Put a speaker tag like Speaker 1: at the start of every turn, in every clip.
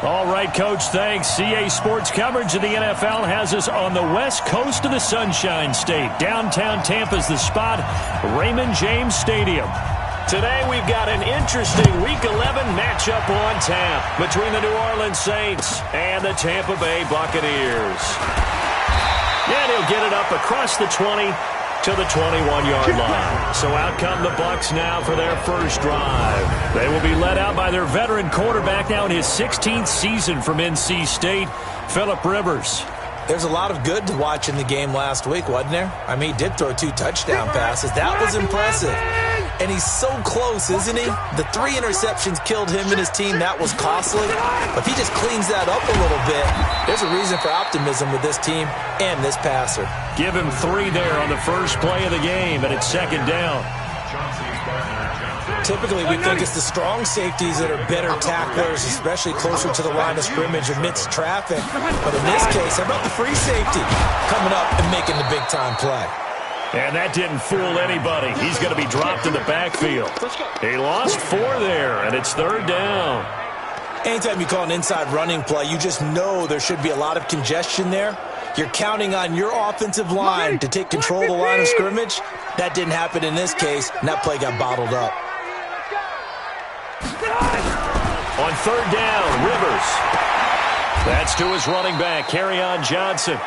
Speaker 1: All right, Coach, thanks. CA Sports coverage of the NFL has us on the west coast of the Sunshine State. Downtown Tampa's the spot, Raymond James Stadium. Today we've got an interesting Week 11 matchup on tap between the New Orleans Saints and the Tampa Bay Buccaneers. And he'll get it up across the 20 to the 21-yard line. So out come the Bucs now for their first drive. They will be led out by their veteran quarterback now in his 16th season from NC State, Phillip Rivers.
Speaker 2: There's a lot of good to watch in the game last week, wasn't there? I mean, he did throw 2 touchdown passes. That was impressive. And he's so close, isn't he? The 3 interceptions killed him and his team. That was costly. But if he just cleans that up a little bit, there's a reason for optimism with this team and this passer.
Speaker 1: Give him 3 there on the first play of the game, and it's second down.
Speaker 2: Typically, we think it's the strong safeties that are better tacklers, especially closer to the line of scrimmage amidst traffic. But in this case, how about the free safety coming up and making the big-time play?
Speaker 1: And that didn't fool anybody. He's going to be dropped in the backfield. He lost 4 there, and it's third down.
Speaker 2: Anytime you call an inside running play, you just know there should be a lot of congestion there. You're counting on your offensive line to take control of the line of scrimmage. That didn't happen in this case, and that play got bottled up.
Speaker 1: On third down, Rivers. That's to his running back, Kerryon Johnson.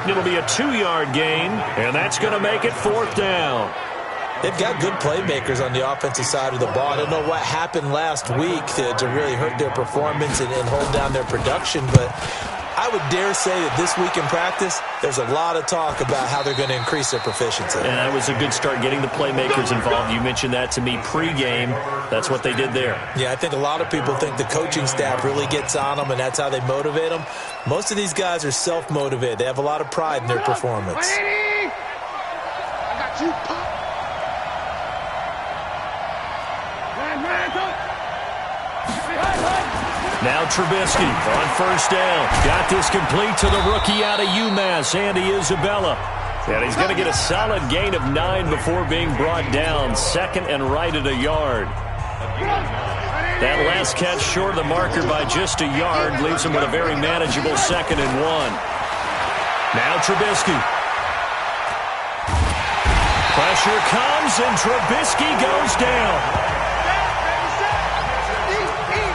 Speaker 1: It'll be a 2-yard gain, and that's going to make it fourth down.
Speaker 2: They've got good playmakers on the offensive side of the ball. I don't know what happened last week to really hurt their performance and hold down their production, but I would dare say that this week in practice, there's a lot of talk about how they're going to increase their proficiency.
Speaker 1: And that was a good start, getting the playmakers involved. You mentioned that to me pregame. That's what they did there.
Speaker 2: Yeah, I think a lot of people think the coaching staff really gets on them, and that's how they motivate them. Most of these guys are self-motivated. They have a lot of pride in their performance.
Speaker 3: I got you.
Speaker 1: Now Trubisky on first down. Got this complete to the rookie out of UMass, Andy Isabella. And he's going to get a solid gain of 9 before being brought down. Second and right at a yard. That last catch short of the marker by just a yard leaves him with a very manageable 2nd and 1. Now Trubisky. Pressure comes, and Trubisky goes down.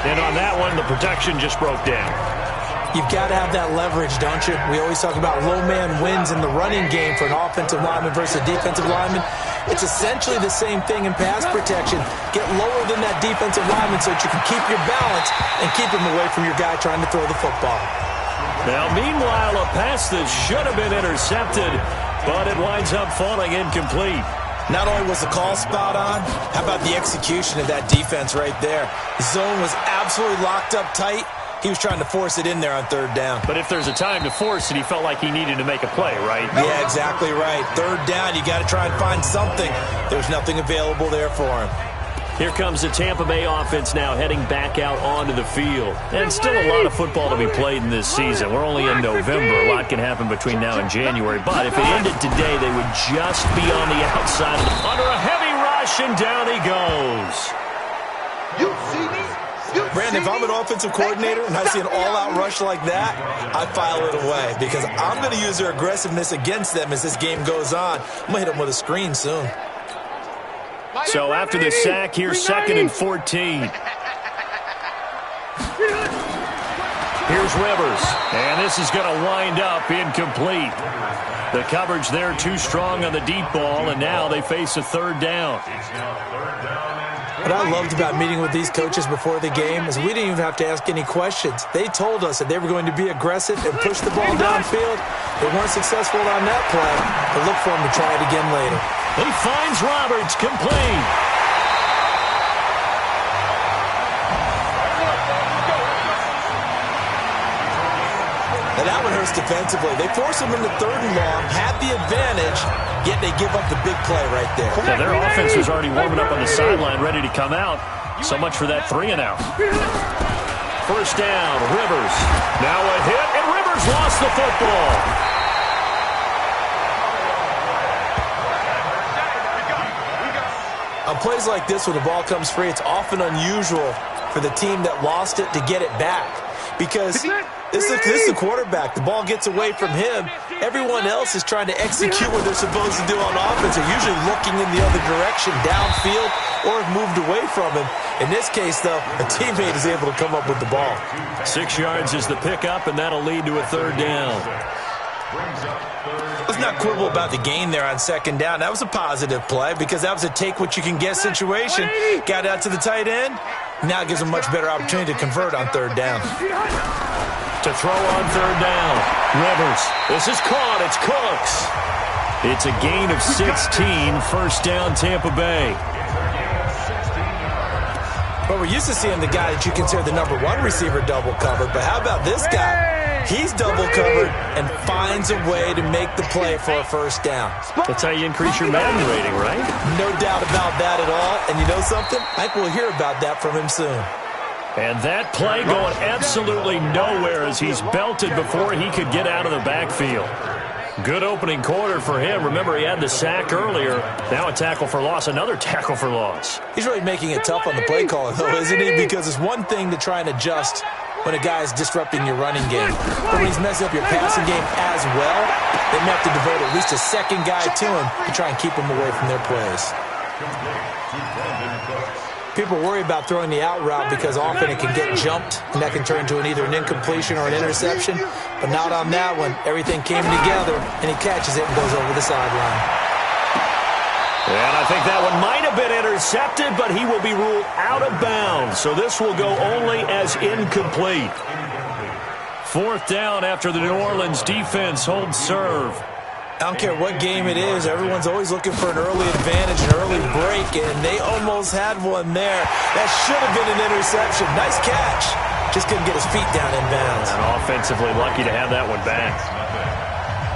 Speaker 1: And on that one, the protection just broke down.
Speaker 2: You've got to have that leverage, don't you? We always talk about low man wins in the running game for an offensive lineman versus a defensive lineman. It's essentially the same thing in pass protection. Get lower than that defensive lineman so that you can keep your balance and keep him away from your guy trying to throw the football.
Speaker 1: Now, meanwhile, a pass that should have been intercepted, but it winds up falling incomplete.
Speaker 2: Not only was the call spot on, how about the execution of that defense right there? The zone was absolutely locked up tight. He was trying to force it in there on third down.
Speaker 1: But if there's a time to force it, he felt like he needed to make a play, right?
Speaker 2: Yeah, exactly right. Third down, you got to try and find something. There's nothing available there for him.
Speaker 1: Here comes the Tampa Bay offense now heading back out onto the field. And still a lot of football to be played in this season. We're only in November. A lot can happen between now and January. But if it ended today, they would just be on the outside under a heavy rush, and down he goes.
Speaker 3: You see me?
Speaker 2: Brandon, if I'm an offensive coordinator and I see an all-out rush like that, I file it away because I'm going to use their aggressiveness against them as this game goes on. I'm going to hit them with a screen soon.
Speaker 1: So after the sack, here's 2nd and 14. Here's Rivers, and this is going to wind up incomplete. The coverage there too strong on the deep ball, and now they face a third down.
Speaker 2: What I loved about meeting with these coaches before the game is we didn't even have to ask any questions. They told us that they were going to be aggressive and push the ball downfield. They weren't successful on that play, but look for them to try it again later.
Speaker 1: He finds Roberts, complete.
Speaker 2: Now that one hurts defensively. They force him into 3rd and long, had the advantage, yet they give up the big play right there.
Speaker 1: Yeah, their offense was already warming up on the sideline, ready to come out. So much for that 3 and out. First down, Rivers. Now a hit, and Rivers lost the football.
Speaker 2: On plays like this, when the ball comes free, it's often unusual for the team that lost it to get it back. because this is the quarterback. The ball gets away from him. Everyone else is trying to execute what they're supposed to do on offense. They're usually looking in the other direction, downfield, or have moved away from him. In this case, though, a teammate is able to come up with the ball.
Speaker 1: 6 yards is the pickup, and that'll lead to a third down.
Speaker 2: Let's not quibble about the gain there on second down. That was a positive play because that was a take-what-you-can-get situation. Got out to the tight end. Now it gives them a much better opportunity to convert on third down.
Speaker 1: To throw on third down. Rivers. This is caught. It's Cooks. It's a gain of 16. First down, Tampa Bay.
Speaker 2: But we're used to seeing the guy that you consider the number one receiver double covered. But how about this guy? He's double covered and finds a way to make the play for a first down.
Speaker 1: That's how you increase your Madden rating, right?
Speaker 2: No doubt about that at all. And you know something? I think we'll hear about that from him soon.
Speaker 1: And that play going absolutely nowhere as he's belted before he could get out of the backfield. Good opening quarter for him. Remember, he had the sack earlier. Now a tackle for loss, another tackle for loss.
Speaker 2: He's really making it tough on the play caller, though, isn't he? Because it's one thing to try and adjust when a guy is disrupting your running game. But when he's messing up your passing game as well, they may have to devote at least a second guy to him to try and keep him away from their plays. People worry about throwing the out route because often it can get jumped, and that can turn into either an incompletion or an interception. But not on that one. Everything came together, and he catches it and goes over the sideline.
Speaker 1: And I think that one might have been intercepted, but he will be ruled out of bounds. So this will go only as incomplete. Fourth down after the New Orleans defense holds serve.
Speaker 2: I don't care what game it is, everyone's always looking for an early advantage, an early break, and they almost had one there. That should have been an interception. Nice catch. Just couldn't get his feet down in bounds.
Speaker 1: And offensively lucky to have that one back.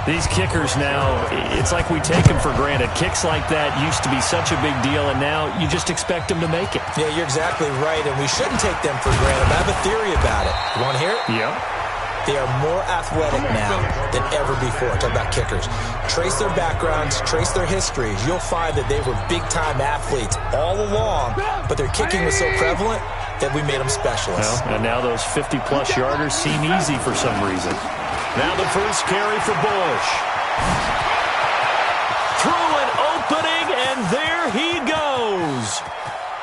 Speaker 1: These kickers now, it's like we take them for granted. Kicks like that used to be such a big deal, and now you just expect them to make it.
Speaker 2: Yeah, you're exactly right, and we shouldn't take them for granted. I have a theory about it. You want to hear it?
Speaker 1: Yeah.
Speaker 2: They are more athletic now than ever before. Talk about kickers. Trace their backgrounds, trace their histories. You'll find that they were big-time athletes all along, but their kicking was so prevalent that we made them specialists.
Speaker 1: Well, and now those 50-plus yarders seem easy for some reason. Now the first carry for Bush. Through an opening, and there he goes.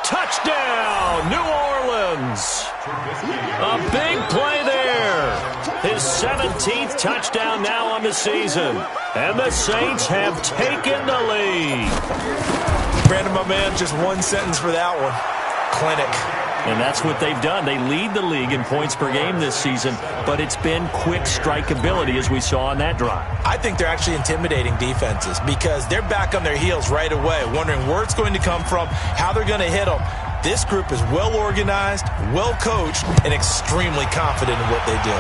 Speaker 1: Touchdown, New Orleans. A big play there. His 17th touchdown now on the season. And the Saints have taken the lead.
Speaker 2: Brandon, my man, just one sentence for that one. Clinic.
Speaker 1: And that's what they've done. They lead the league in points per game this season, but it's been quick strikeability as we saw on that drive.
Speaker 2: I think they're actually intimidating defenses because they're back on their heels right away, wondering where it's going to come from, how they're going to hit them. This group is well organized, well coached, and extremely confident in what they do.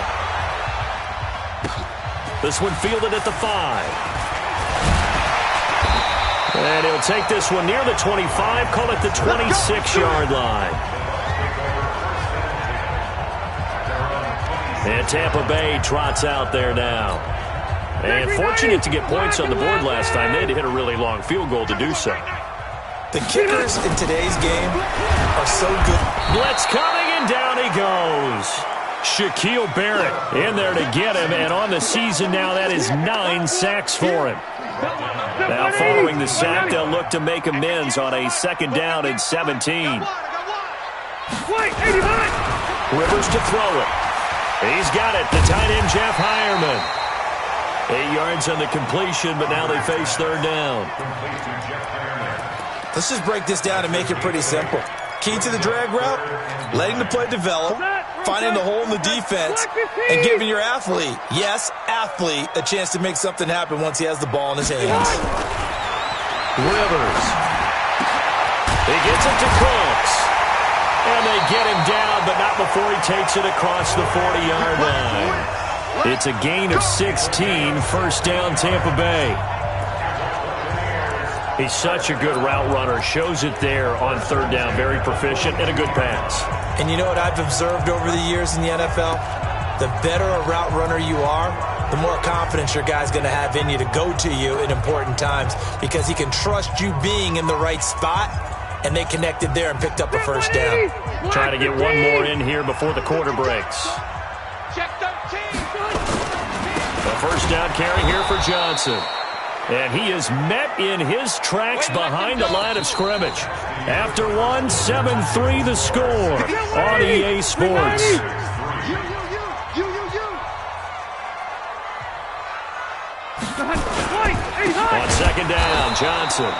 Speaker 1: This one fielded at the 5. And he'll take this one near the 25, call it the 26-yard line. And Tampa Bay trots out there now. And fortunate to get points on the board last time. They had to hit a really long field goal to do so.
Speaker 2: The kickers in today's game are so good.
Speaker 1: Blitz coming, and down he goes. Shaquille Barrett in there to get him. And on the season now, that is 9 sacks for him. Now following the sack, they'll look to make amends on a second down and 17. Rivers to throw it. He's got it. The tight end, Jeff Heuerman. 8 yards on the completion, but now they face third down.
Speaker 2: Let's just break this down and make it pretty simple. Key to the drag route, letting the play develop, finding the hole in the defense, and giving your athlete, yes, athlete, a chance to make something happen once he has the ball in his hands.
Speaker 1: Rivers. He gets it to Cooks. And they get him down, but not before he takes it across the 40-yard line. It's a gain of 16, first down Tampa Bay. He's such a good route runner. Shows it there on third down. Very proficient and a good pass.
Speaker 2: And you know what I've observed over the years in the NFL? The better a route runner you are, the more confidence your guy's going to have in you to go to you in important times because he can trust you being in the right spot. And they connected there and picked up a first down.
Speaker 1: Trying to get one more in here before the quarter breaks. first down carry here for Johnson. And he is met in his tracks behind the line of scrimmage. After one, 7-3 the score on EA Sports. On second down, Johnson.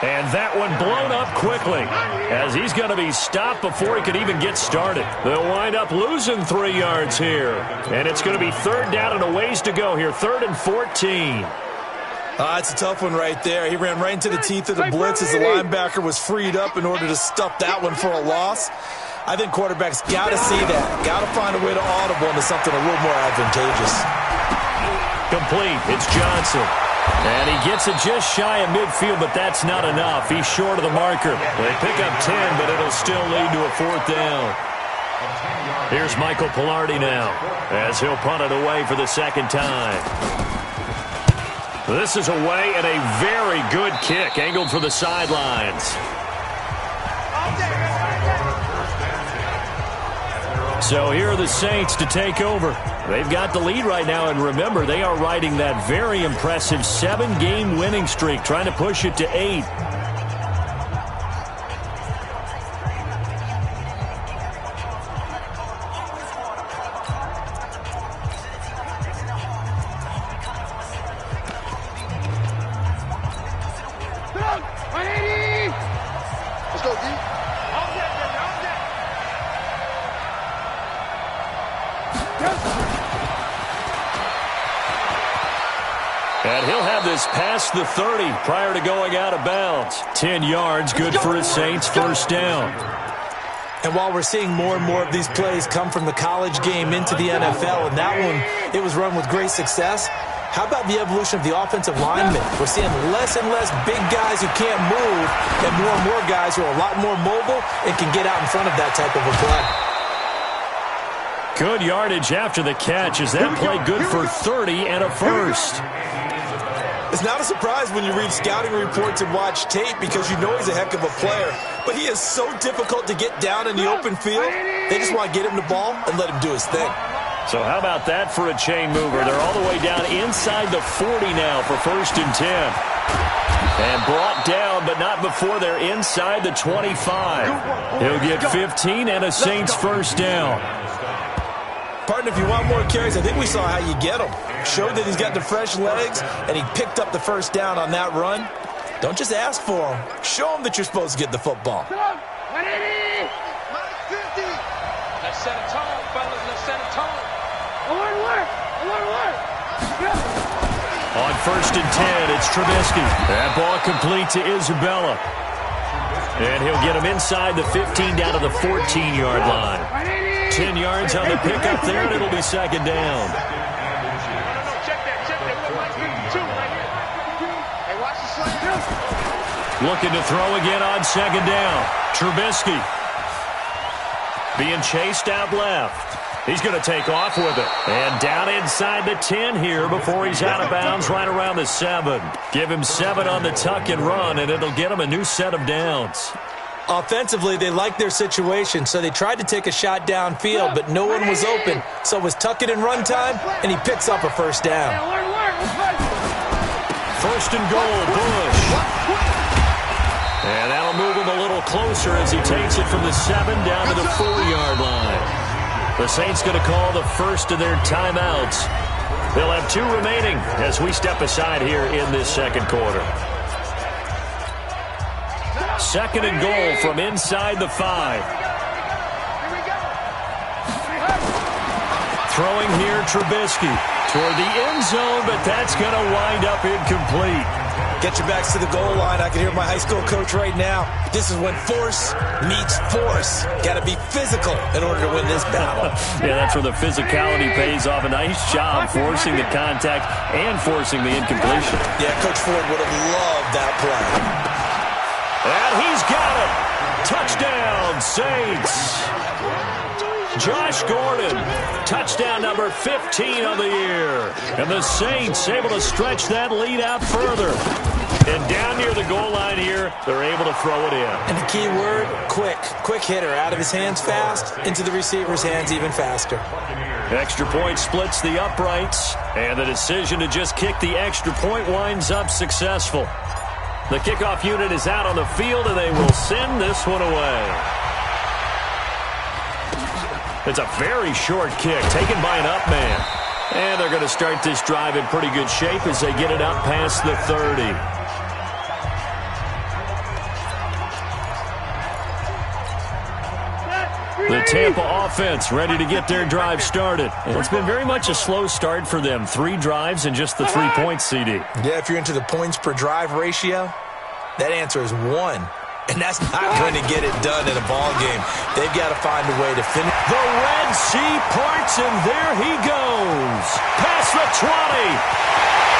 Speaker 1: And that one blown up quickly as he's going to be stopped before he could even get started. They'll wind up losing 3 yards here. And it's going to be third down and a ways to go here. 3rd and 14.
Speaker 2: It's a tough one right there. He ran right into the teeth of the blitz as the linebacker was freed up in order to stuff that one for a loss. I think quarterbacks got to see that. Got to find a way to audible into something a little more advantageous.
Speaker 1: Complete. It's Johnson. And he gets it just shy of midfield, but that's not enough. He's short of the marker. They pick up 10, but it'll still lead to a 4th down. Here's Michael Pilardi now as he'll punt it away for the second time. This is away and a very good kick angled for the sidelines. So here are the Saints to take over. They've got the lead right now, and remember, they are riding that very impressive 7-game winning streak, trying to push it to 8.
Speaker 3: Let's go, D.
Speaker 1: And he'll have this past the 30 prior to going out of bounds. 10 yards, good for his Saints, first down.
Speaker 2: And while we're seeing more and more of these plays come from the college game into the NFL, and that one, it was run with great success, how about the evolution of the offensive linemen? We're seeing less and less big guys who can't move and more guys who are a lot more mobile and can get out in front of that type of a play.
Speaker 1: Good yardage after the catch. Is that play good for 30 and a first?
Speaker 2: It's not a surprise when you read scouting reports and watch tape because you know he's a heck of a player. But he is so difficult to get down in the open field. They just want to get him the ball and let him do his thing.
Speaker 1: So how about that for a chain mover? They're all the way down inside the 40 now for 1st and 10. And brought down, but not before they're inside the 25. He'll get 15 and a Saints first down.
Speaker 2: Partner, if you want more carries, I think we saw how you get them. Showed that he's got the fresh legs, and he picked up the first down on that run. Don't just ask for him. Show him that you're supposed to get the football.
Speaker 4: Let's set a tone, fellas. Let's set a tone.
Speaker 1: On 1st and 10, it's Trubisky. That ball complete to Isabella. And he'll get him inside the 15 down to the 14-yard line. 10 yards on the pickup there, and it'll be second down.
Speaker 4: Check that. Look like 2 right here. Hey, watch the slide.
Speaker 1: Looking to throw again on second down. Trubisky being chased out left. He's going to take off with it. And down inside the 10 here before he's out of bounds right around the 7. Give him 7 on the tuck and run, and it'll get him a new set of downs.
Speaker 2: Offensively, they liked their situation, so they tried to take a shot downfield, but no one was open. So it was tuck it and run time, and he picks up a first down.
Speaker 1: 1st and goal, Bush. And that'll move him a little closer as he takes it from the 7 down to the 4-yard line. The Saints going to call the first of their timeouts. They'll have 2 remaining as we step aside here in this second quarter. 2nd and goal from inside the 5. Throwing here, Trubisky toward the end zone, but that's going to wind up incomplete.
Speaker 2: Get your backs to the goal line. I can hear my high school coach right now. This is when force meets force. Got to be physical in order to win this battle.
Speaker 1: Yeah, that's where the physicality pays off. A nice job forcing the contact and forcing the incompletion.
Speaker 2: Yeah, Coach Ford would have loved that play.
Speaker 1: And he's got it. Touchdown, Saints. Josh Gordon, touchdown number 15 of the year. And the Saints able to stretch that lead out further. And down near the goal line here, they're able to throw it in.
Speaker 2: And the key word, quick. Quick hitter. Out of his hands fast, into the receiver's hands even faster.
Speaker 1: Extra point splits the uprights, and the decision to just kick the extra point winds up successful. The kickoff unit is out on the field, and they will send this one away. It's a very short kick, taken by an up man. And they're going to start this drive in pretty good shape as they get it up past the 30. The Tampa offense ready to get their drive started. It's been very much a slow start for them. 3 drives and just the 3 points, CD.
Speaker 2: Yeah, if you're into the points per drive ratio, that answer is 1. And that's not going to get it done in a ball game. They've got to find a way to finish.
Speaker 1: The Red Sea parts, and there he goes. Past the 20.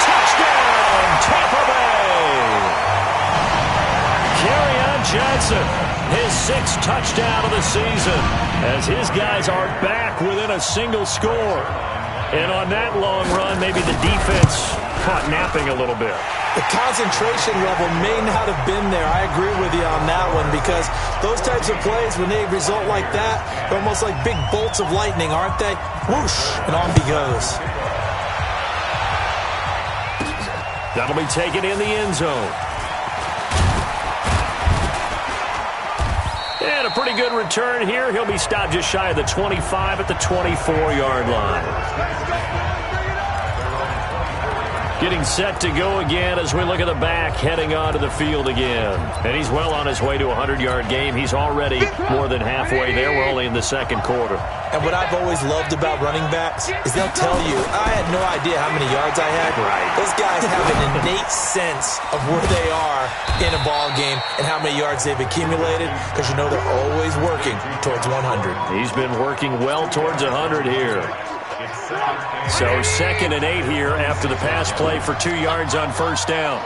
Speaker 1: Touchdown, Tampa Bay. Kerryon Johnson, his 6th touchdown of the season, as his guys are back within a single score. And on that long run, maybe the defense caught napping a little bit.
Speaker 2: The concentration level may not have been there. I agree with you on that one, because those types of plays, when they result like that, they're almost like big bolts of lightning, aren't they? Whoosh, and on he goes.
Speaker 1: That'll be taken in the end zone. And a pretty good return here. He'll be stopped just shy of the 25 at the 24-yard line. Getting set to go again as we look at the back, heading onto the field again. And he's well on his way to a 100-yard game. He's already more than halfway there. We're only in the second quarter.
Speaker 2: And what I've always loved about running backs is they'll tell you, I had no idea how many yards I had.
Speaker 1: Right.
Speaker 2: Those guys have an innate sense of where they are in a ball game and how many yards they've accumulated, because you know they're always working towards 100.
Speaker 1: He's been working well towards 100 here. So 2nd and 8 here after the pass play for 2 yards on first down.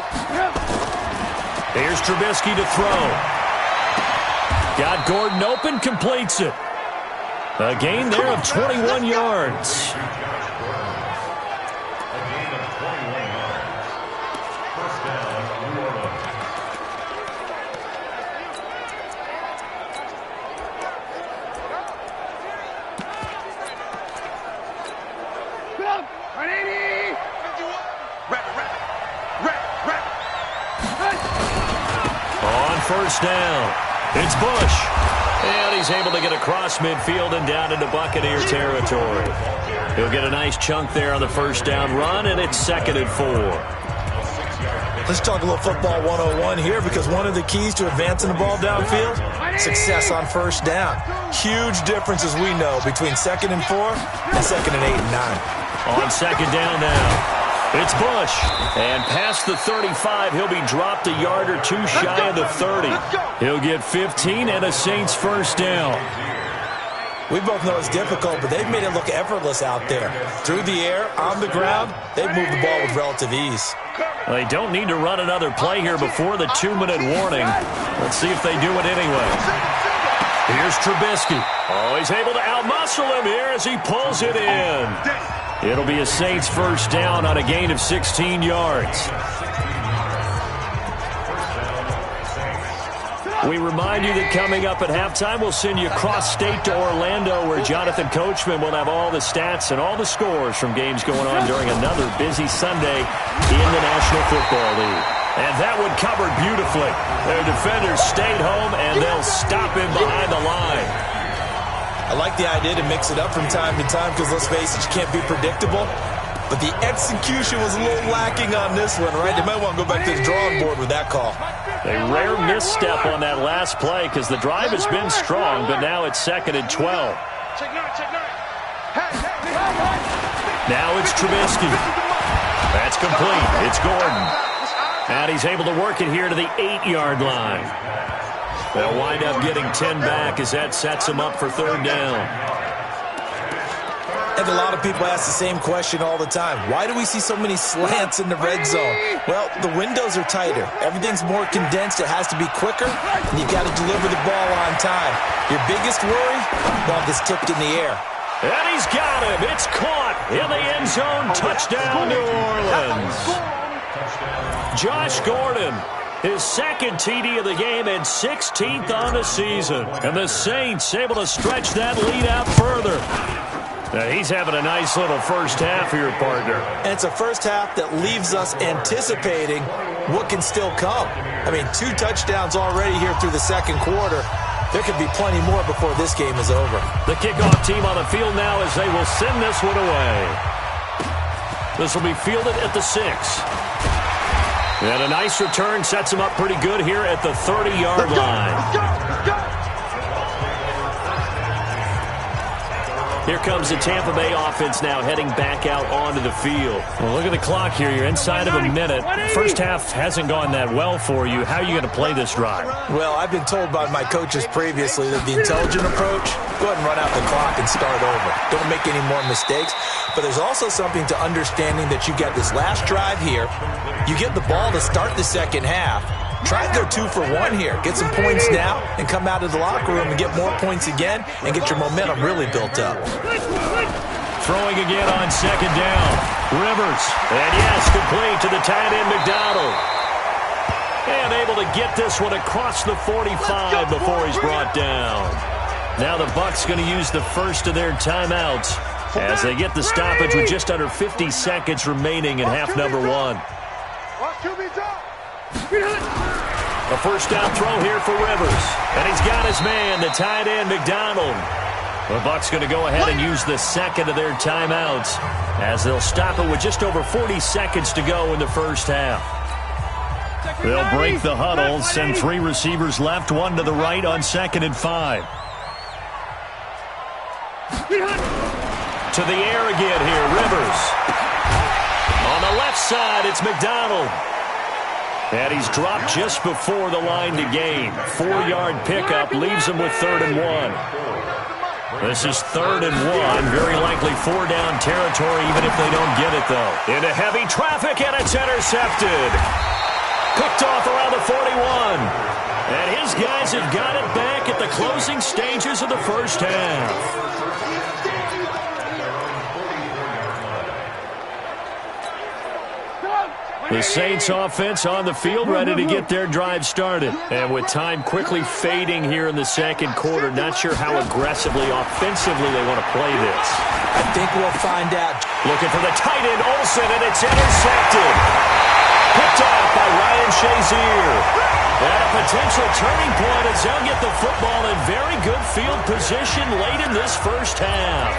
Speaker 1: Here's Trubisky to throw. Got Gordon open, completes it. A gain there of 21 yards. First down. It's Bush. And he's able to get across midfield and down into Buccaneer territory. He'll get a nice chunk there on the first down run, and it's 2nd and 4.
Speaker 2: Let's talk a little football 101 here, because one of the keys to advancing the ball downfield, success on first down. Huge difference, as we know, between 2nd and 4 and 2nd and 8 and 9.
Speaker 1: On 2nd down now. It's Bush, and past the 35, he'll be dropped a yard or 2 shy of the 30. He'll get 15 and a Saints first down.
Speaker 2: We both know it's difficult, but they've made it look effortless out there. Through the air, on the ground, they've moved the ball with relative ease.
Speaker 1: They don't need to run another play here before the 2-minute warning. Let's see if they do it anyway. Here's Trubisky. Oh, he's able to outmuscle him here as he pulls it in. It'll be a Saints first down on a gain of 16 yards. We remind you that coming up at halftime, we'll send you cross-state to Orlando, where Jonathan Coachman will have all the stats and all the scores from games going on during another busy Sunday in the National Football League. And that one covered beautifully. Their defenders stayed home, and they'll stop him behind the line.
Speaker 2: I like the idea to mix it up from time to time, because let's face it, you can't be predictable. But the execution was a little lacking on this one, right? They might want to go back to the drawing board with that call.
Speaker 1: A rare misstep on that last play, because the drive has been strong, but now it's 2nd and 12. Now it's Trubisky. That's complete. It's Gordon. And he's able to work it here to the 8-yard line. They'll wind up getting 10 back as that sets them up for 3rd down.
Speaker 2: And a lot of people ask the same question all the time. Why do we see so many slants in the red zone? Well, the windows are tighter. Everything's more condensed. It has to be quicker, and you've got to deliver the ball on time. Your biggest worry? Ball gets tipped in the air.
Speaker 1: And he's got him. It's caught in the end zone. Touchdown, New Orleans. Josh Gordon, his second TD of the game and 16th on the season. And the Saints able to stretch that lead out further. Now he's having a nice little first half here, partner.
Speaker 2: And it's a first half that leaves us anticipating what can still come. I mean, 2 touchdowns already here through the second quarter. There could be plenty more before this game is over.
Speaker 1: The kickoff team on the field now as they will send this one away. This will be fielded at the 6. And a nice return sets him up pretty good here at the 30-yard line.
Speaker 3: Let's go!
Speaker 1: Here comes the Tampa Bay offense now heading back out onto the field. Well, look at the clock here. You're inside of a minute. First half hasn't gone that well for you. How are you going to play this drive?
Speaker 2: Well, I've been told by my coaches previously that the intelligent approach, go ahead and run out the clock and start over. Don't make any more mistakes. But there's also something to understanding that you got this last drive here. You get the ball to start the second half. Try to go 2 for 1 here. Get some points now and come out of the locker room and get more points again and get your momentum really built up.
Speaker 1: Throwing again on second down. Rivers. And yes, complete to the tight end McDonald. And able to get this one across the 45 before he's brought down. Now the Bucs going to use the first of their timeouts as they get the stoppage with just under 50 seconds remaining in half number 1. A first down throw here for Rivers. And he's got his man, the tight end, McDonald. The Bucs going to go ahead and use the second of their timeouts as they'll stop it with just over 40 seconds to go in the first half. They'll break the huddle, send 3 receivers left, 1 to the right on 2nd and 5. To the air again here, Rivers. On the left side, it's McDonald. And he's dropped just before the line to gain. 4-yard pickup leaves him with 3rd and 1. This is 3rd and 1. Very likely 4-down territory, even if they don't get it, though. Into heavy traffic, and it's intercepted. Picked off around the 41. And his guys have got it back at the closing stages of the first half. The Saints offense on the field ready to get their drive started. And with time quickly fading here in the second quarter, not sure how aggressively, offensively they want to play this.
Speaker 2: I think we'll find out.
Speaker 1: Looking for the tight end, Olsen, and it's intercepted. Picked off by Ryan Shazier. And a potential turning point as they'll get the football in very good field position late in this first half.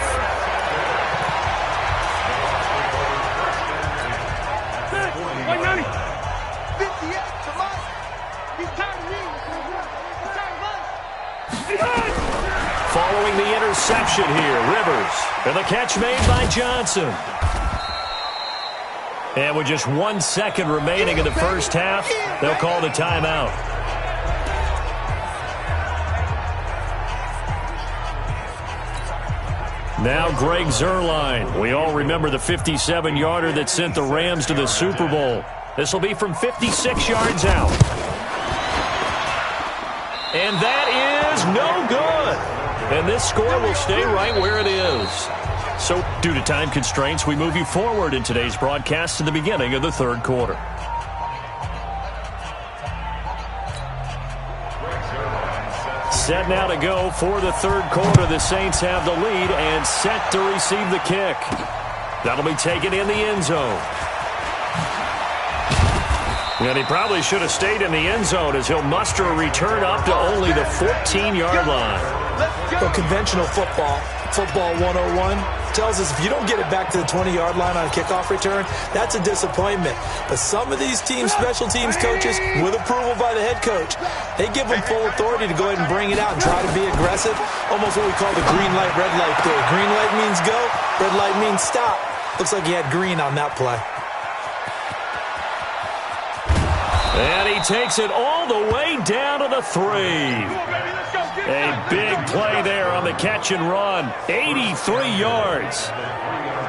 Speaker 1: Following the interception here, Rivers. And the catch made by Johnson. And with just 1 second remaining in the first half, they'll call the timeout. Now Greg Zuerlein. We all remember the 57-yarder that sent the Rams to the Super Bowl. This will be from 56 yards out. And that is no good. And this score will stay right where it is. So, due to time constraints, we move you forward in today's broadcast to the beginning of the third quarter. Set now to go for the third quarter. The Saints have the lead and set to receive the kick. That'll be taken in the end zone. And he probably should have stayed in the end zone as he'll muster a return up to only the 14-yard line.
Speaker 2: Well, conventional football 101, tells us if you don't get it back to the 20-yard line on a kickoff return, that's a disappointment. But some of these teams, special teams coaches, with approval by the head coach, they give them full authority to go ahead and bring it out and try to be aggressive. Almost what we call the green light, red light theory. Green light means go, red light means stop. Looks like he had green on that play.
Speaker 1: And he takes it all the way down to the 3. A big play there on the catch and run. 83 yards.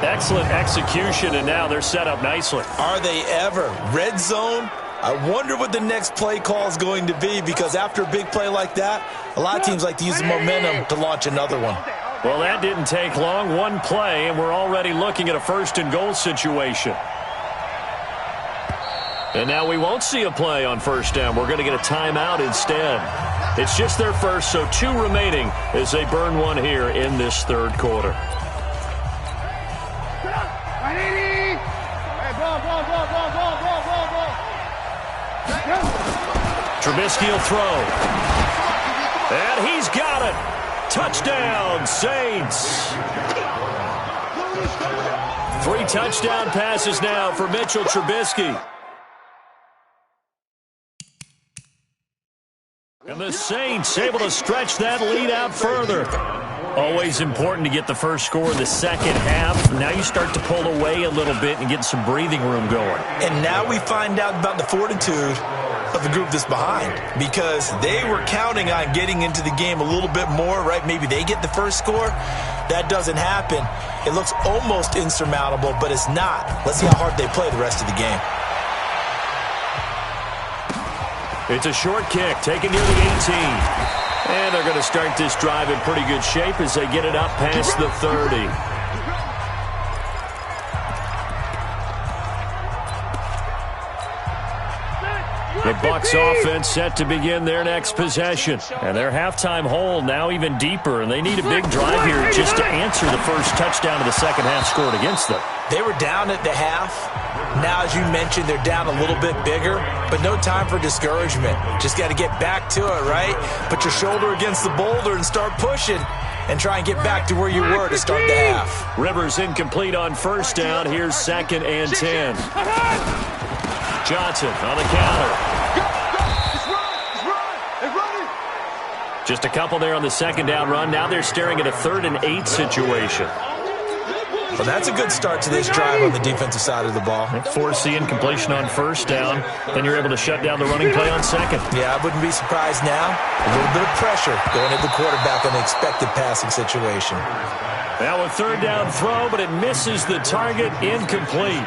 Speaker 1: Excellent execution, and now they're set up nicely.
Speaker 2: Are they ever? Red zone? I wonder what the next play call is going to be, because after a big play like that, a lot of teams like to use the momentum to launch another one.
Speaker 1: Well, that didn't take long. One play, and we're already looking at a 1st and goal situation. And now we won't see a play on first down. We're going to get a timeout instead. It's just their first, so 2 remaining as they burn one here in this third quarter. Trubisky will throw. And he's got it. Touchdown, Saints. 3 touchdown passes now for Mitchell Trubisky. And the Saints able to stretch that lead out further. Always important to get the first score in the second half. Now you start to pull away a little bit and get some breathing room going.
Speaker 2: And now we find out about the fortitude of the group that's behind, because they were counting on getting into the game a little bit more, right? Maybe they get the first score. That doesn't happen. It looks almost insurmountable, but it's not. Let's see how hard they play the rest of the game.
Speaker 1: It's a short kick, taken near the 18. And they're going to start this drive in pretty good shape as they get it up past the 30. The Bucs offense set to begin their next possession. And their halftime hole now even deeper, and they need a big drive here just to answer the first touchdown of the second half scored against them.
Speaker 2: They were down at the half. Now, as you mentioned, they're down a little bit bigger, but no time for discouragement. Just got to get back to it, right? Put your shoulder against the boulder and start pushing and try and get back to where you were to start the half.
Speaker 1: Rivers incomplete on first down. Here's 2nd and 10. Johnson on the counter. Just a couple there on the second down run. Now they're staring at a 3rd and 8 situation.
Speaker 2: Well, that's a good start to this drive on the defensive side of the ball.
Speaker 1: Force the incompletion on first down. Then you're able to shut down the running play on second.
Speaker 2: Yeah, I wouldn't be surprised now. A little bit of pressure going at the quarterback on the expected passing situation.
Speaker 1: Now a 3rd down throw, but it misses the target. Incomplete.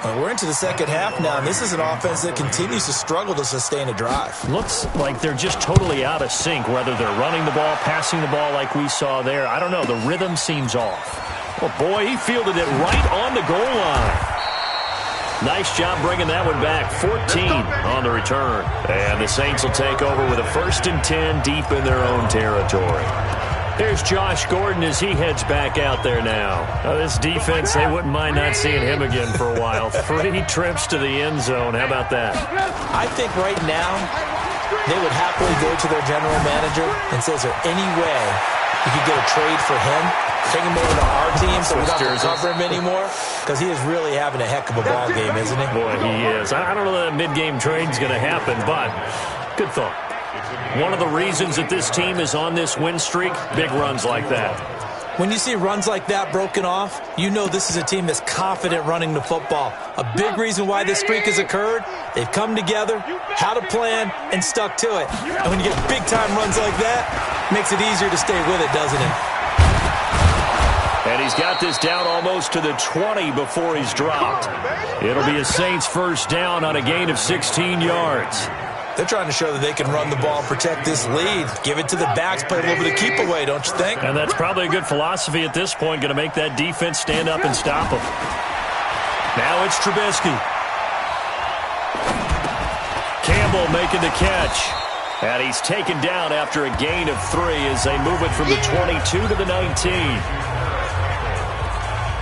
Speaker 2: Well, we're into the second half now, and this is an offense that continues to struggle to sustain a drive.
Speaker 1: Looks like they're just totally out of sync, whether they're running the ball, passing the ball like we saw there. I don't know. The rhythm seems off. Well, boy, he fielded it right on the goal line. Nice job bringing that one back. 14 on the return. And the Saints will take over with a 1st and 10 deep in their own territory. Here's Josh Gordon as he heads back out there now. This defense, they wouldn't mind not seeing him again for a while. 3 trips to the end zone. How about that?
Speaker 2: I think right now they would happily go to their general manager and say, is there any way you could get a trade for him? Take him over to our team so we don't have to cover him anymore? Because he is really having a heck of a ball game, isn't he?
Speaker 1: Boy, he is. I don't know that mid-game trade's going to happen, but good thought. One of the reasons that this team is on this win streak, big runs like that.
Speaker 2: When you see runs like that broken off, you know this is a team that's confident running the football. A big reason why this streak has occurred, they've come together, had a plan, and stuck to it. And when you get big-time runs like that, it makes it easier to stay with it, doesn't it?
Speaker 1: And he's got this down almost to the 20 before he's dropped. It'll be a Saints first down on a gain of 16 yards.
Speaker 2: They're trying to show that they can run the ball and protect this lead. Give it to the backs, play a little bit of keep away, don't you think?
Speaker 1: And that's probably a good philosophy at this point, going to make that defense stand up and stop them. Now it's Trubisky. Campbell making the catch. And he's taken down after a gain of 3 as they move it from the 22 to the 19.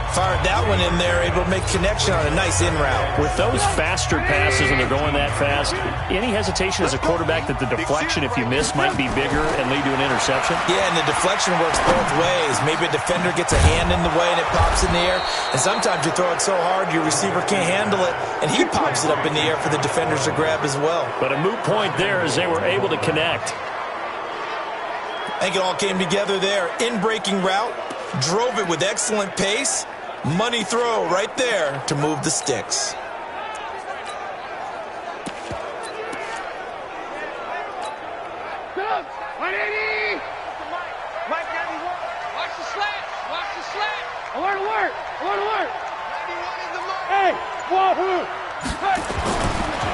Speaker 2: Fired that one in there, able to make connection on a nice in route.
Speaker 1: With those faster passes and they're going that fast, any hesitation as a quarterback that the deflection, if you miss, might be bigger and lead to an interception?
Speaker 2: Yeah, and the deflection works both ways. Maybe a defender gets a hand in the way and it pops in the air. And sometimes you throw it so hard your receiver can't handle it, and he pops it up in the air for the defenders to grab as well.
Speaker 1: But a moot point there as they were able to connect.
Speaker 2: I think it all came together there. In-breaking route, drove it with excellent pace. Money throw right there to move the sticks.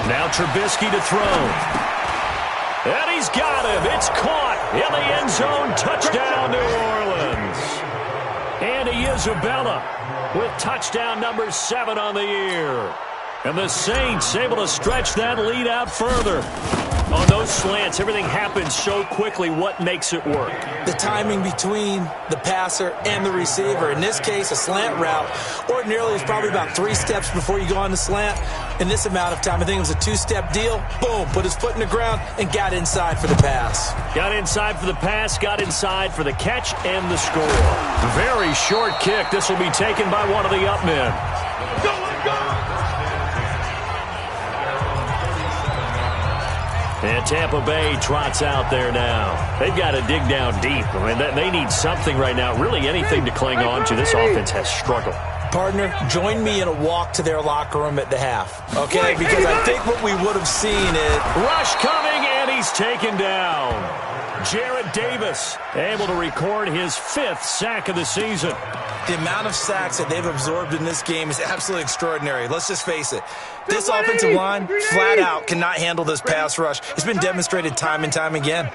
Speaker 1: Now Trubisky to throw. And he's got him. It's caught in the end zone. Touchdown, New Orleans. And Isabella with touchdown number 7 on the year. And the Saints able to stretch that lead out further. On those slants, everything happens so quickly. What makes it work?
Speaker 2: The timing between the passer and the receiver. In this case, a slant route ordinarily is probably about 3 steps before you go on the slant. In this amount of time, I think it was a 2-step deal. Boom, put his foot in the ground and got inside for the pass.
Speaker 1: Got inside for the pass, got inside for the catch and the score. Very short kick. This will be taken by one of the up men. And Tampa Bay trots out there now. They've got to dig down deep. I mean, they need something right now, really anything to cling on to. This offense has struggled.
Speaker 2: Partner, join me in a walk to their locker room at the half, okay? Because I think what we would have seen is...
Speaker 1: Rush coming, and he's taken down. Jarrett Davis able to record his 5th sack of the season.
Speaker 2: The amount of sacks that they've absorbed in this game is absolutely extraordinary. Let's just face it. This offensive line, flat out, cannot handle this pass rush. It's been demonstrated time and time again.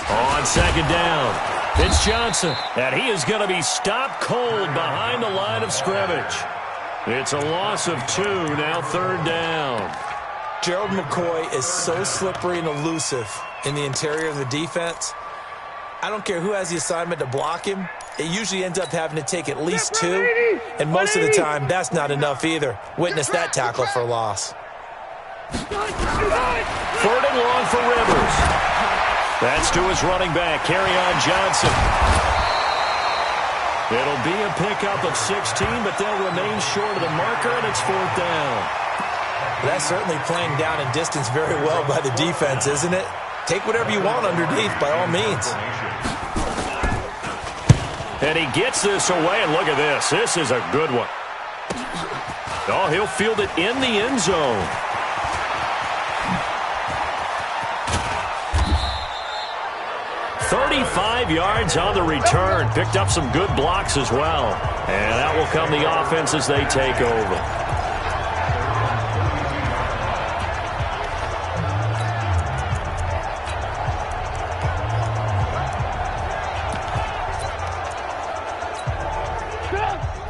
Speaker 1: On second down, it's Johnson, and he is going to be stopped cold behind the line of scrimmage. It's a loss of 2, now 3rd down.
Speaker 2: Gerald McCoy is so slippery and elusive in the interior of the defense. I don't care who has the assignment to block him. It usually ends up having to take at least 2, and most of the time, that's not enough either. Witness that tackle for loss.
Speaker 1: 3rd and long for Rivers. That's to his running back, Kerryon Johnson. It'll be a pickup of 16, but they'll remain short of the marker, and it's 4th down.
Speaker 2: That's certainly playing down in distance very well by the defense, isn't it? Take whatever you want underneath, by all means.
Speaker 1: And he gets this away, and look at this. This is a good one. Oh, he'll field it in the end zone. "35 yards on the return. Picked up some good blocks as well. And that will come the offense as they take over.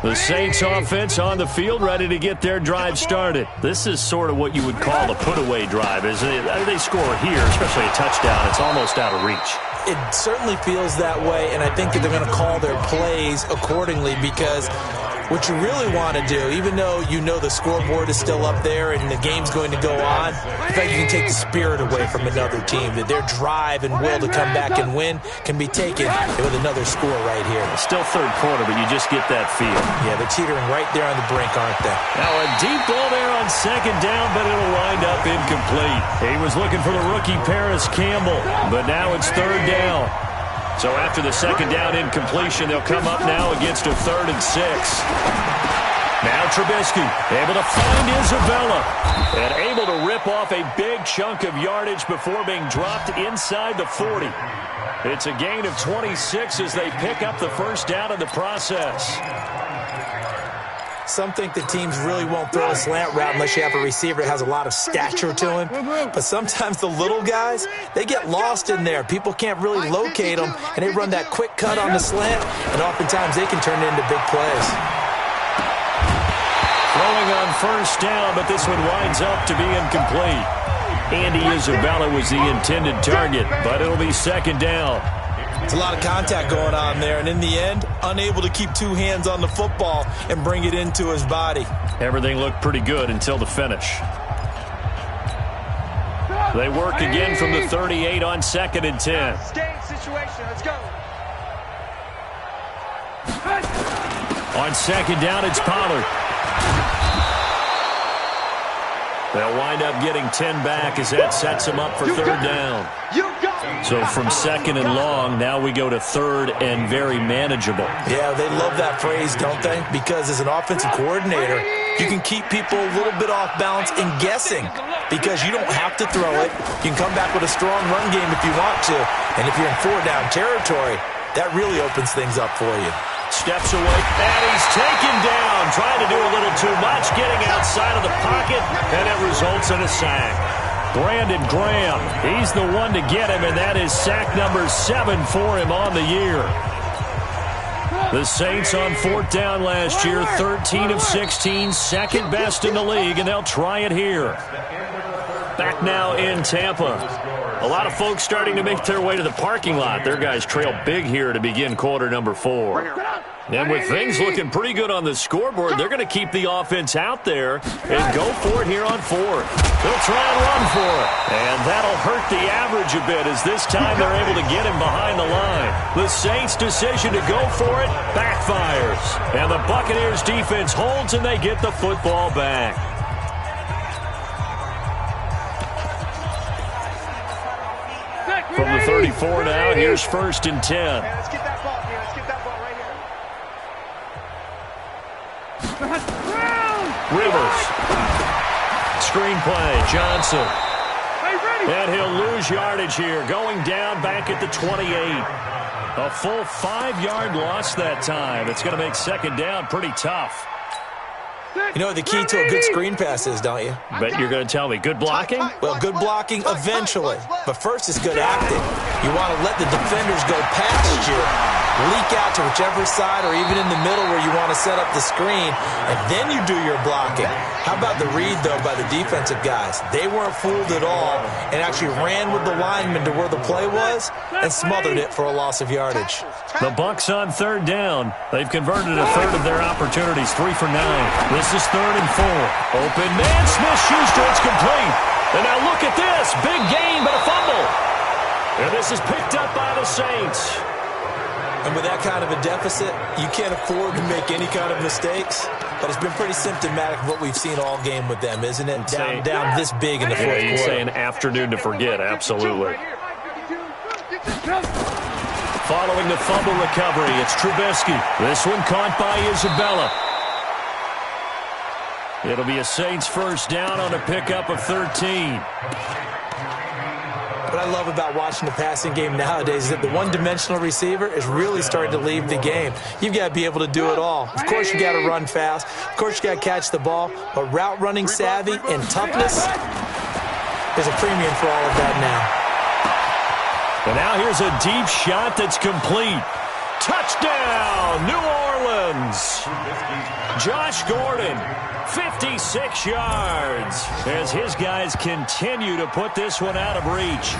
Speaker 1: The Saints offense on the field, ready to get their drive started. This is sort of what you would call a put-away drive, isn't it? They score here, especially a touchdown. It's almost out of reach.
Speaker 2: It certainly feels that way, and I think that they're going to call their plays accordingly because what you really want to do, even though you know the scoreboard is still up there and the game's going to go on, in fact, you can take the spirit away from another team, that their drive and will to come back and win can be taken with another score right here.
Speaker 1: Still 3rd quarter, but you just get that feel.
Speaker 2: Yeah, they're teetering right there on the brink, aren't they?
Speaker 1: Now a deep ball there on 2nd down, but it'll wind up incomplete. He was looking for the rookie Paris Campbell, but now it's 3rd down. So after the 2nd down incompletion, they'll come up now against a 3rd and 6. Now Trubisky able to find Isabella and able to rip off a big chunk of yardage before being dropped inside the 40. It's a gain of 26 as they pick up the 1st down in the process.
Speaker 2: Some think the teams really won't throw a slant route unless you have a receiver that has a lot of stature to him. But sometimes the little guys, they get lost in there. People can't really locate them, and they run that quick cut on the slant, and oftentimes they can turn it into big plays.
Speaker 1: Throwing on 1st down, but this one winds up to be incomplete. Andy Isabella was the intended target, but it'll be 2nd down.
Speaker 2: It's a lot of contact going on there, and in the end, unable to keep 2 hands on the football and bring it into his body.
Speaker 1: Everything looked pretty good until the finish. They work again from the 38 on 2nd and 10.
Speaker 4: Game situation. Let's go.
Speaker 1: On 2nd down, it's Pollard. They'll wind up getting 10 back as that sets them up for 3rd down. So from 2nd and long, now we go to 3rd and very manageable.
Speaker 2: Yeah, they love that phrase, don't they? Because as an offensive coordinator, you can keep people a little bit off balance and guessing because you don't have to throw it. You can come back with a strong run game if you want to. And if you're in 4-down territory, that really opens things up for you.
Speaker 1: Steps away, and he's taken down. Trying to do a little too much, getting outside of the pocket, and it results in a sack. Brandon Graham, he's the one to get him, and that is sack number 7 for him on the year. The Saints on 4th down last year, 13 of 16, second best in the league, and they'll try it here. Back now in Tampa. A lot of folks starting to make their way to the parking lot. Their guys trail big here to begin quarter number 4. And with things looking pretty good on the scoreboard, they're going to keep the offense out there and go for it here on 4th. They'll try and run for it. And that'll hurt the average a bit as this time they're able to get him behind the line. The Saints' decision to go for it backfires. And the Buccaneers' defense holds and they get the football back. From the 34 now, here's 1st and 10.
Speaker 4: Let's get that ball, Let's get that ball right here.
Speaker 1: Rivers. Screenplay, Johnson. And he'll lose yardage here, going down back at the 28. A full 5-yard loss that time. It's going to make 2nd down pretty tough.
Speaker 2: You know what the key to a good screen pass is, don't you?
Speaker 1: Bet you're going to tell me. Good blocking?
Speaker 2: Well, good blocking eventually. But first it's good acting. You want to let the defenders go past you, leak out to whichever side or even in the middle where you want to set up the screen, and then you do your blocking. How about the read, though, by the defensive guys? They weren't fooled at all and actually ran with the lineman to where the play was and smothered it for a loss of yardage.
Speaker 1: The Bucs on 3rd down. They've converted a third of their opportunities, 3 for 9. This is 3rd and 4. Open man, Smith-Schuster, it's complete. And now look at this. Big gain, but a fumble. And this is picked up by the Saints.
Speaker 2: And with that kind of a deficit, you can't afford to make any kind of mistakes. But it's been pretty symptomatic of what we've seen all game with them, isn't it? Down this big in the 4th quarter.
Speaker 1: You say an afternoon to forget, absolutely. Following the fumble recovery, it's Trubisky. This one caught by Isabella. It'll be a Saints 1st down on a pickup of 13.
Speaker 2: What I love about watching the passing game nowadays is that the one-dimensional receiver is really starting to leave the game. You've got to be able to do it all. Of course, you got to run fast. Of course, you got to catch the ball. But route running savvy and toughness, there's a premium for all of that now.
Speaker 1: And now here's a deep shot that's complete. Touchdown, New Orleans. Josh Gordon, 56 yards, as his guys continue to put this one out of reach.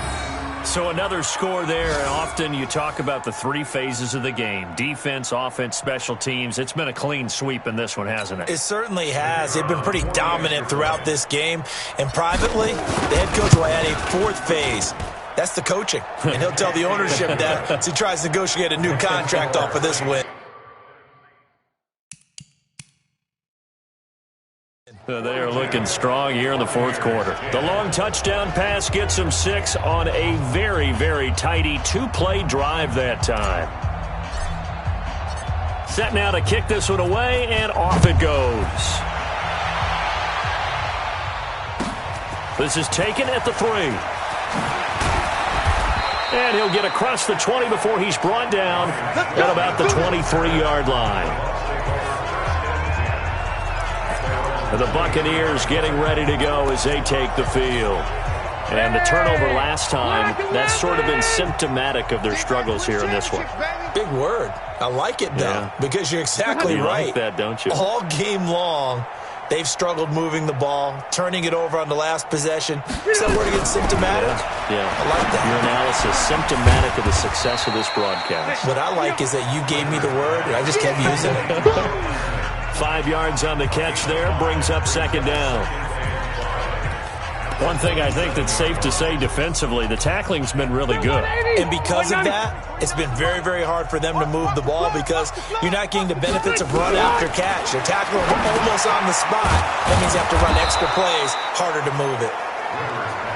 Speaker 1: So another score there, and often you talk about the 3 phases of the game. Defense, offense, special teams. It's been a clean sweep in this one, hasn't it?
Speaker 2: It certainly has. They've been pretty dominant throughout this game. And privately, the head coach will add a 4th phase. That's the coaching. And he'll tell the ownership that as he tries to negotiate a new contract off of this win.
Speaker 1: They are looking strong here in the 4th quarter. The long touchdown pass gets them 6 on a very, very tidy 2-play drive that time. Set now to kick this one away, and off it goes. This is taken at the 3. And he'll get across the 20 before he's brought down at about the 23-yard line. The Buccaneers getting ready to go as they take the field. And the turnover last time, that's sort of been symptomatic of their struggles here in this one.
Speaker 2: Big word. I like it, though, because you're exactly right.
Speaker 1: You like that, don't you?
Speaker 2: All game long, they've struggled moving the ball, turning it over on the last possession. Is that word again, symptomatic?
Speaker 1: Yeah.
Speaker 2: I like that.
Speaker 1: Your analysis, symptomatic of the success of this broadcast.
Speaker 2: What I like is that you gave me the word, and I just kept using it.
Speaker 1: 5 yards on the catch there, brings up 2nd down. One thing I think that's safe to say defensively, the tackling's been really good.
Speaker 2: And because of that, it's been very, very hard for them to move the ball because you're not getting the benefits of run after catch. They're tackling almost on the spot. That means you have to run extra plays, harder to move it.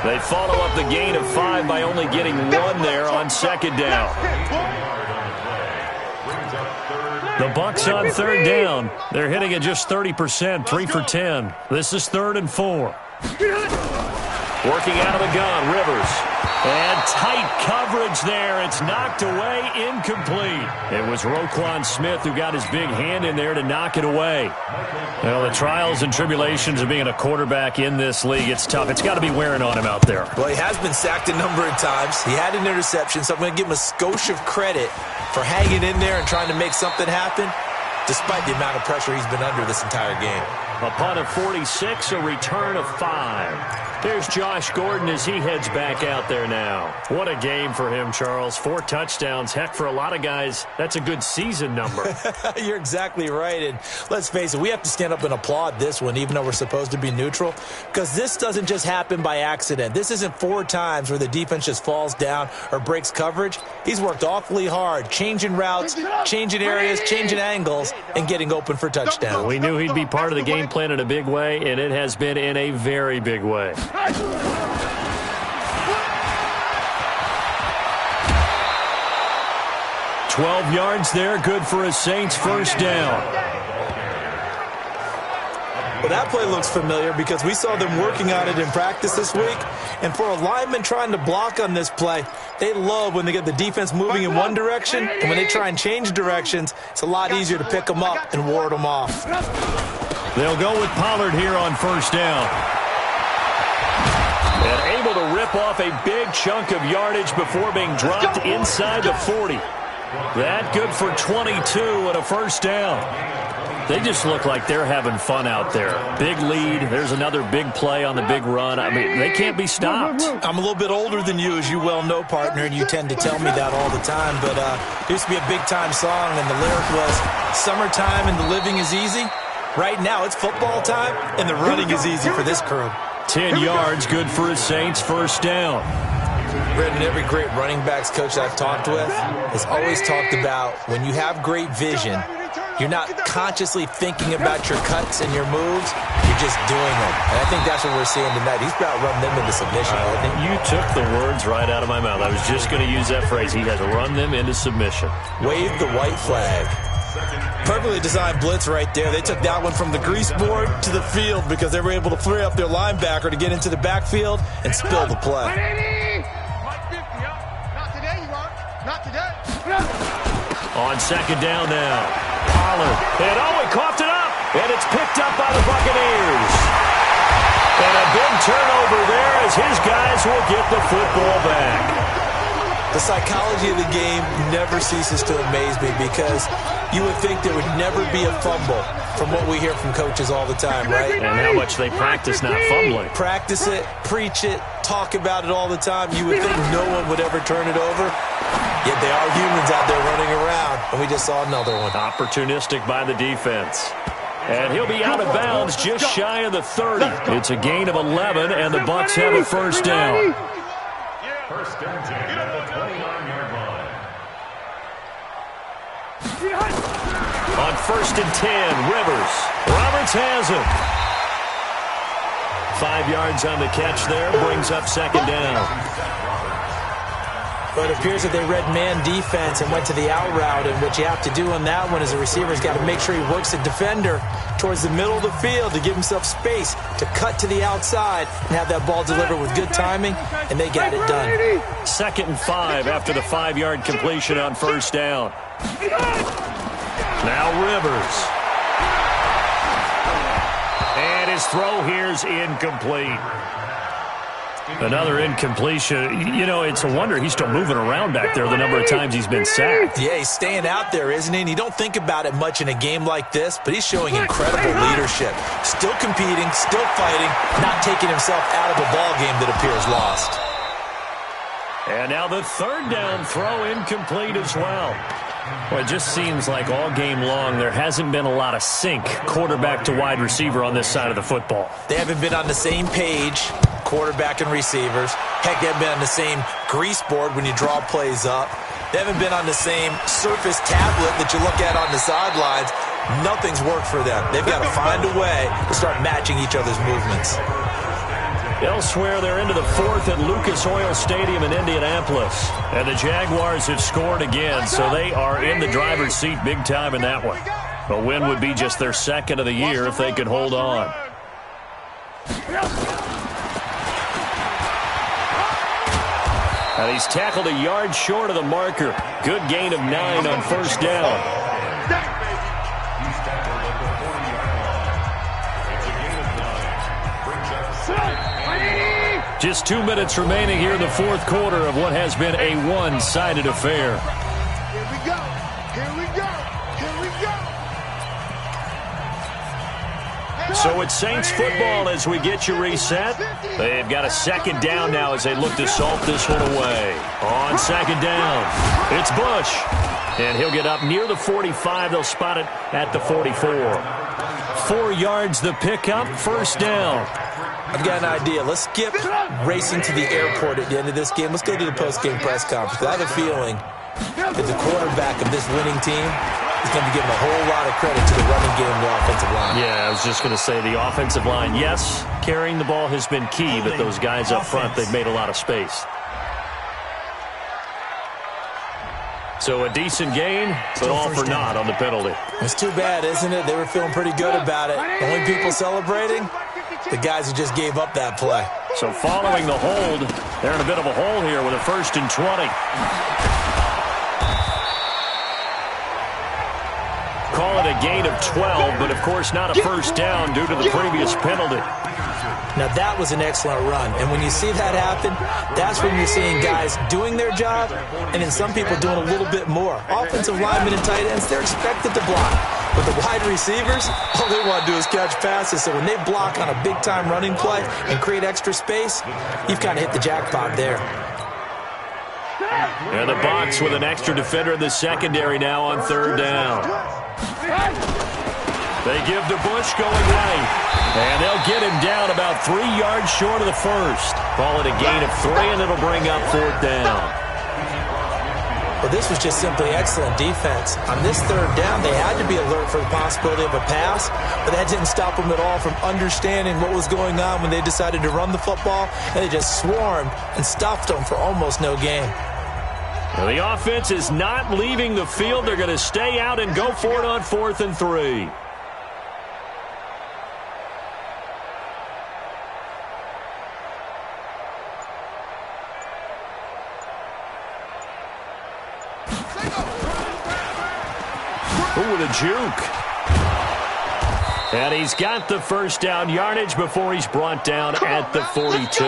Speaker 1: They follow up the gain of 5 by only getting 1 there on 2nd down. The Bucs on 3rd down. They're hitting at just 30%, 3 for 10. This is 3rd and 4. Working out of the gun, Rivers. And tight coverage there. It's knocked away, incomplete. It was Roquan Smith who got his big hand in there to knock it away. Well, the trials and tribulations of being a quarterback in this league, it's tough. It's got to be wearing on him out there.
Speaker 2: Well, he has been sacked a number of times. He had an interception, so I'm going to give him a skosh of credit for hanging in there and trying to make something happen, despite the amount of pressure he's been under this entire game.
Speaker 1: A punt of 46, a return of 5. There's Josh Gordon as he heads back out there now. What a game for him, Charles. 4 touchdowns. Heck, for a lot of guys, that's a good season number.
Speaker 2: You're exactly right. And let's face it, we have to stand up and applaud this one, even though we're supposed to be neutral, because this doesn't just happen by accident. This isn't 4 times where the defense just falls down or breaks coverage. He's worked awfully hard, changing routes, changing areas, changing angles, and getting open for touchdowns.
Speaker 1: We knew he'd be part of the game plan in a big way, and it has been in a very big way. 12 yards there, good for a Saints first down.
Speaker 2: Well, that play looks familiar because we saw them working on it in practice this week. And for a lineman trying to block on this play, they love when they get the defense moving in one direction. And when they try and change directions, it's a lot easier to pick them up and ward them off.
Speaker 1: They'll go with Pollard here on first down. And able to rip off a big chunk of yardage before being dropped inside the 40. That good for 22 and a first down. They just look like they're having fun out there. Big lead. There's another big play on the big run. I mean, they can't be stopped.
Speaker 2: I'm a little bit older than you, as you well know, partner, and you tend to tell me that all the time. But it used to be a big-time song, and the lyric was, "Summertime and the living is easy." Right now, it's football time, and the running is easy for this crew.
Speaker 1: 10 yards, good for a Saints first down.
Speaker 2: Brendan, every great running backs coach I've talked with has always talked about when you have great vision, you're not consciously thinking about your cuts and your moves, you're just doing them. And I think that's what we're seeing tonight. He's about run them into submission, hasn't he?
Speaker 1: You took the words right out of my mouth. I was just going to use that phrase. He has run them into submission.
Speaker 2: Wave the white flag. Perfectly designed blitz right there. They took that one from the grease board to the field because they were able to free up their linebacker to get into the backfield and spill the play.
Speaker 4: Not today.
Speaker 1: On second down now. Pollard. And he coughed it up. And it's picked up by the Buccaneers. And a big turnover there as his guys will get the football back.
Speaker 2: The psychology of the game never ceases to amaze me because you would think there would never be a fumble from what we hear from coaches all the time, right?
Speaker 1: And how much they practice not fumbling.
Speaker 2: Practice it, preach it, talk about it all the time. You would think no one would ever turn it over. Yet they are humans out there running around, and we just saw another one.
Speaker 1: Opportunistic by the defense. And he'll be out of bounds just shy of the 30. It's a gain of 11, and the Bucs have a first down.
Speaker 5: First down at the 29-yard line.
Speaker 1: On first and 10, Rivers. Roberts has it. 5 yards on the catch there, brings up second down.
Speaker 2: But it appears that they read man defense and went to the out route, and what you have to do on that one is the receiver's got to make sure he works the defender towards the middle of the field to give himself space to cut to the outside and have that ball delivered with good timing, and they got it done.
Speaker 1: 2nd and 5 after the 5-yard completion on first down. Now Rivers. And his throw here's incomplete. Another incompletion. You know, it's a wonder he's still moving around back there the number of times he's been sacked.
Speaker 2: Yeah, he's staying out there, isn't he? And you don't think about it much in a game like this, but he's showing incredible leadership. Still competing, still fighting, not taking himself out of a ball game that appears lost.
Speaker 1: And now the 3rd down throw incomplete as well. Well, it just seems like all game long there hasn't been a lot of sync quarterback to wide receiver on this side of the football.
Speaker 2: They haven't been on the same page, quarterback and receivers. Heck, they haven't been on the same grease board when you draw plays up. They haven't been on the same surface tablet that you look at on the sidelines. Nothing's worked for them. They've got to find a way to start matching each other's movements.
Speaker 1: Elsewhere, they're into the 4th at Lucas Oil Stadium in Indianapolis. And the Jaguars have scored again, so they are in the driver's seat big time in that one. A win would be just their 2nd of the year if they could hold on. And he's tackled a yard short of the marker. Good gain of 9 on first down.
Speaker 5: He's tackled at the 40-yard line. It's a gain of 9. Brings up second.
Speaker 1: Just 2 minutes remaining here in the fourth quarter of what has been a one-sided affair.
Speaker 3: Here we go. Here we go. Here we go.
Speaker 1: So it's Saints football as we get you reset. They've got a second down now as they look to salt this one away. On second down, it's Bush. And he'll get up near the 45. They'll spot it at the 44. 4 yards the pickup, first down.
Speaker 2: I've got an idea. Let's skip racing to the airport at the end of this game. Let's go to the post-game press conference. I have a feeling that the quarterback of this winning team is going to be given a whole lot of credit to the running game and the offensive line.
Speaker 1: Yeah, I was just going to say the offensive line. Yes, carrying the ball has been key, but those guys up front, they've made a lot of space. So a decent gain, but all for naught on the penalty.
Speaker 2: It's too bad, isn't it? They were feeling pretty good about it. The only people celebrating, the guys who just gave up that play.
Speaker 1: So following the hold, they're in a bit of a hole here with a 1st and 20. Call it a gain of 12, but of course not a first down due to the previous penalty.
Speaker 2: Now that was an excellent run, and when you see that happen, that's when you're seeing guys doing their job, and then some people doing a little bit more. Offensive linemen and tight ends, they're expected to block. But the wide receivers, all they want to do is catch passes. So when they block on a big-time running play and create extra space, you've kind of hit the jackpot there.
Speaker 1: And the box with an extra defender in the secondary now on third down. They give to Bush going right. And they'll get him down about 3 yards short of the first. Call it a gain of 3, and it'll bring up fourth down.
Speaker 2: Well, this was just simply excellent defense. On this third down, they had to be alert for the possibility of a pass, but that didn't stop them at all from understanding what was going on when they decided to run the football, and they just swarmed and stuffed them for almost no gain.
Speaker 1: Well, the offense is not leaving the field. They're going to stay out and go for it on 4th and 3. With a juke. And he's got the first down yardage before he's brought down at the 42.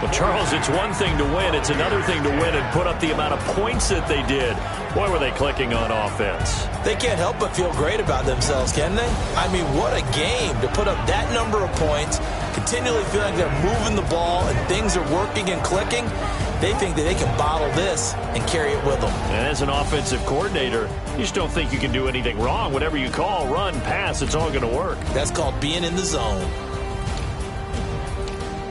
Speaker 1: Well, Charles, it's one thing to win. It's another thing to win and put up the amount of points that they did. Boy, were they clicking on offense.
Speaker 2: They can't help but feel great about themselves, can they? I mean, what a game to put up that number of points, continually feeling they're moving the ball and things are working and clicking. They think that they can bottle this and carry it with them.
Speaker 1: And as an offensive coordinator, you just don't think you can do anything wrong. Whatever you call, run, pass, it's all going to work.
Speaker 2: That's called being in the zone.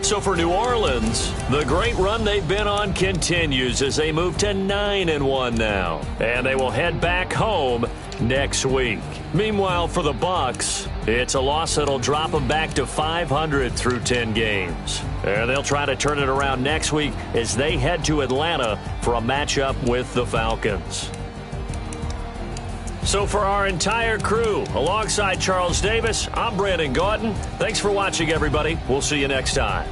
Speaker 1: So for New Orleans, the great run they've been on continues as they move to 9-1 now. And they will head back home next week. Meanwhile, for the Bucs, it's a loss that'll drop them back to 500 through 10 games. And they'll try to turn it around next week as they head to Atlanta for a matchup with the Falcons. So for our entire crew, alongside Charles Davis, I'm Brandon Gautin. Thanks for watching, everybody. We'll see you next time.